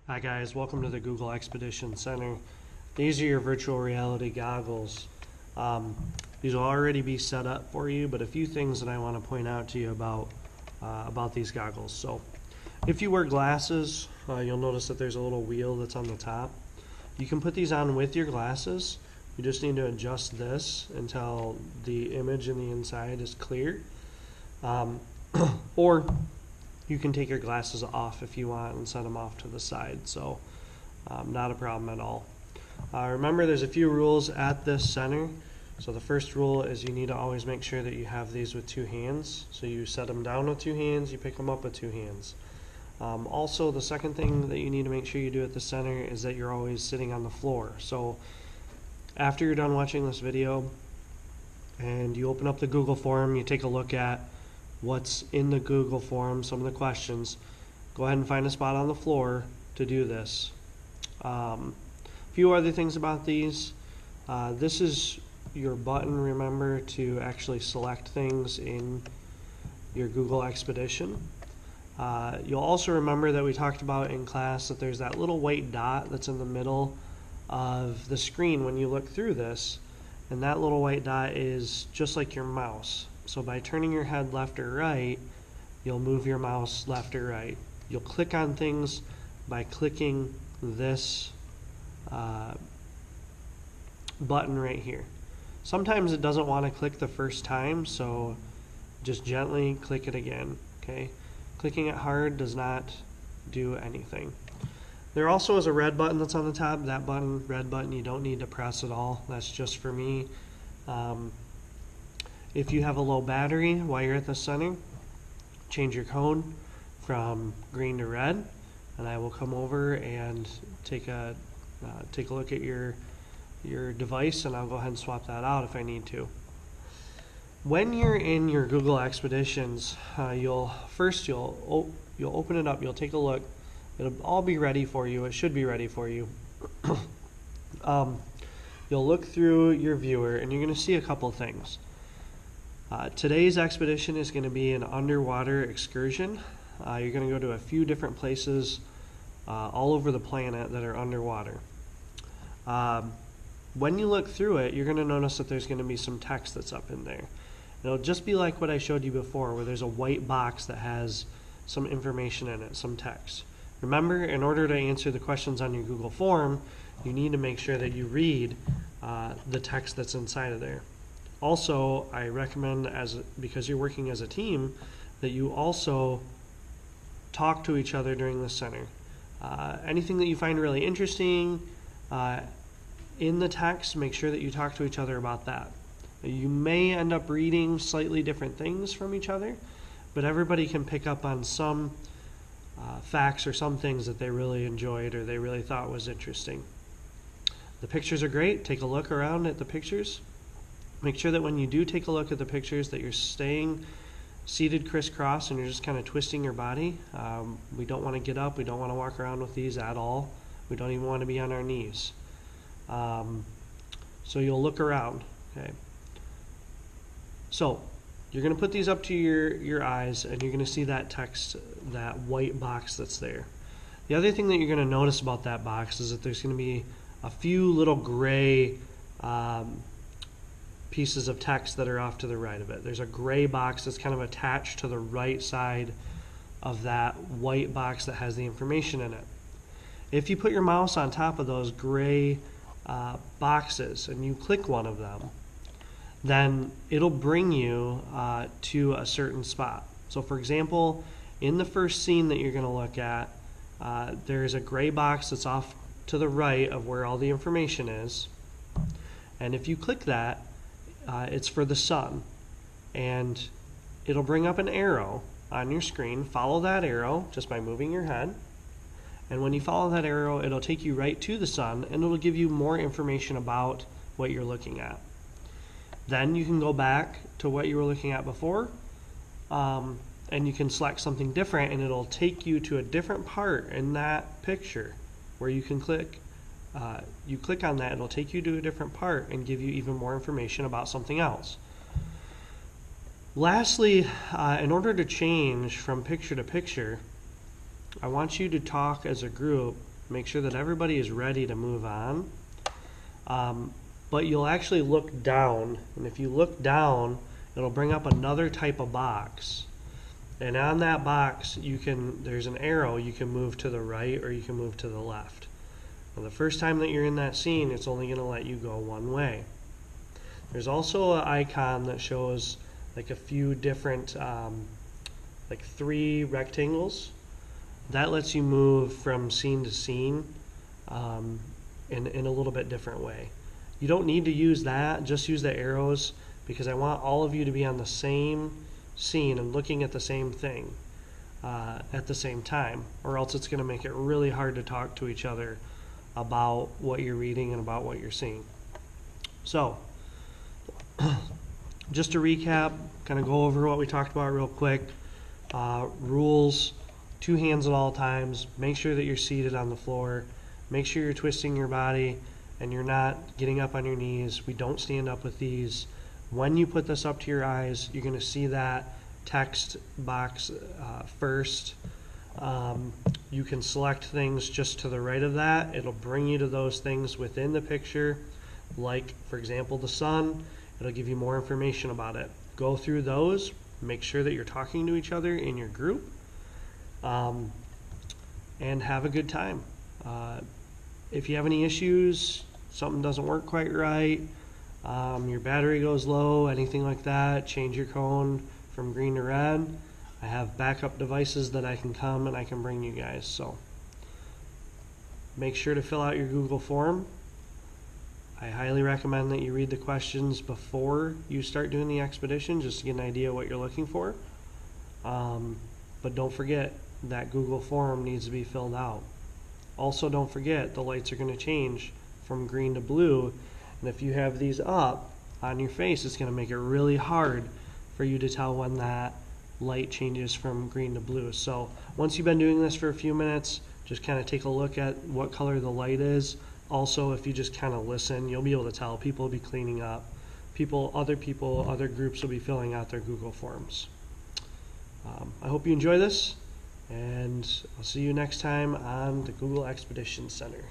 Hi guys, welcome to the Google Expedition Center. These are your virtual reality goggles. These will already be set up for you, but a few things that I want to point out to you about these goggles. So, if you wear glasses, you'll notice that there's a little wheel that's on the top. You can put these on with your glasses. You just need to adjust this until the image in the inside is clear. Or you can take your glasses off if you want and set them off to the side, so not a problem at all. Remember, there's a few rules at this center. So the first rule is you need to always make sure that you have these with two hands. So you set them down with two hands, you pick them up with two hands. Also, the second thing that you need to make sure you do at the center is that you're always sitting on the floor. So after you're done watching this video and you open up the Google form, you take a look at what's in the Google form, some of the questions, go ahead and find a spot on the floor to do this. A few other things about these. This is your button, remember, to actually select things in your Google Expedition. You'll also remember that we talked about in class that there's that little white dot that's in the middle of the screen when you look through this, and that little white dot is just like your mouse. So by turning your head left or right, you'll move your mouse left or right. You'll click on things by clicking this button right here. Sometimes it doesn't want to click the first time, so just gently click it again. Okay? Clicking it hard does not do anything. There also is a red button that's on the top. That button, red button, you don't need to press at all. That's just for me. If you have a low battery while you're at the center, change your cone from green to red, and I will come over and take a look at your device, and I'll go ahead and swap that out if I need to. When you're in your Google Expeditions, you'll open it up, you'll take a look. It'll all be ready for you. It should be ready for you. You'll look through your viewer, and you're going to see a couple things. Today's expedition is going to be an underwater excursion. You're going to go to a few different places all over the planet that are underwater. When you look through it, you're going to notice that there's going to be some text that's up in there. It'll just be like what I showed you before, where there's a white box that has some information in it, some text. Remember, in order to answer the questions on your Google form, you need to make sure that you read the text that's inside of there. Also, I recommend, because you're working as a team, that you also talk to each other during the center. Anything that you find really interesting in the text, make sure that you talk to each other about that. You may end up reading slightly different things from each other, but everybody can pick up on some facts or some things that they really enjoyed or they really thought was interesting. The pictures are great. Take a look around at the pictures. Make sure that when you do take a look at the pictures that you're staying seated crisscross and you're just kind of twisting your body. We don't want to get up. We don't want to walk around with these at all. We don't even want to be on our knees. So you'll look around. Okay. So you're going to put these up to your eyes, and you're going to see that text, that white box that's there. The other thing that you're going to notice about that box is that there's going to be a few little gray pieces of text that are off to the right of it. There's a gray box that's kind of attached to the right side of that white box that has the information in it. If you put your mouse on top of those gray boxes and you click one of them, then it'll bring you to a certain spot. So for example, in the first scene that you're going to look at, there's a gray box that's off to the right of where all the information is. And if you click that, it's for the sun, and it'll bring up an arrow on your screen. Follow that arrow just by moving your head, and when you follow that arrow, it'll take you right to the sun, and it'll give you more information about what you're looking at. Then you can go back to what you were looking at before, and you can select something different, and it'll take you to a different part in that picture where you can click. You click on that, it'll take you to a different part and give you even more information about something else. Lastly, in order to change from picture to picture, I want you to talk as a group make sure that everybody is ready to move on. But you'll actually look down, and if you look down, it'll bring up another type of box. And on that box, there's an arrow, you can move to the right or you can move to the left. Now, the first time that you're in that scene, it's only going to let you go one way. There's also an icon that shows like a few different, like 3 rectangles. That lets you move from scene to scene in a little bit different way. You don't need to use that, just use the arrows, because I want all of you to be on the same scene and looking at the same thing at the same time, or else it's going to make it really hard to talk to each other about what you're reading and about what you're seeing. So, just to recap, kind of go over what we talked about real quick. Rules: 2 hands at all times. Make sure that you're seated on the floor. Make sure you're twisting your body and you're not getting up on your knees. We don't stand up with these. When you put this up to your eyes, you're going to see that text box first. You can select things just to the right of that. It'll bring you to those things within the picture, like, for example, the sun. It'll give you more information about it. Go through those. Make sure that you're talking to each other in your group, and have a good time. If you have any issues, something doesn't work quite right, your battery goes low, anything like that, change your cone from green to red. I have backup devices that I can come and I can bring you guys. So make sure to fill out your Google form. I highly recommend that you read the questions before you start doing the expedition, just to get an idea what you're looking for. But don't forget that Google form needs to be filled out. Also, don't forget the lights are going to change from green to blue, and if you have these up on your face, it's going to make it really hard for you to tell when that light changes from green to blue. So once you've been doing this for a few minutes, just kind of take a look at what color the light is. Also, if you just kind of listen, you'll be able to tell. People will be cleaning up. Other groups will be filling out their Google forms. I hope you enjoy this, and I'll see you next time on the Google Expedition Center.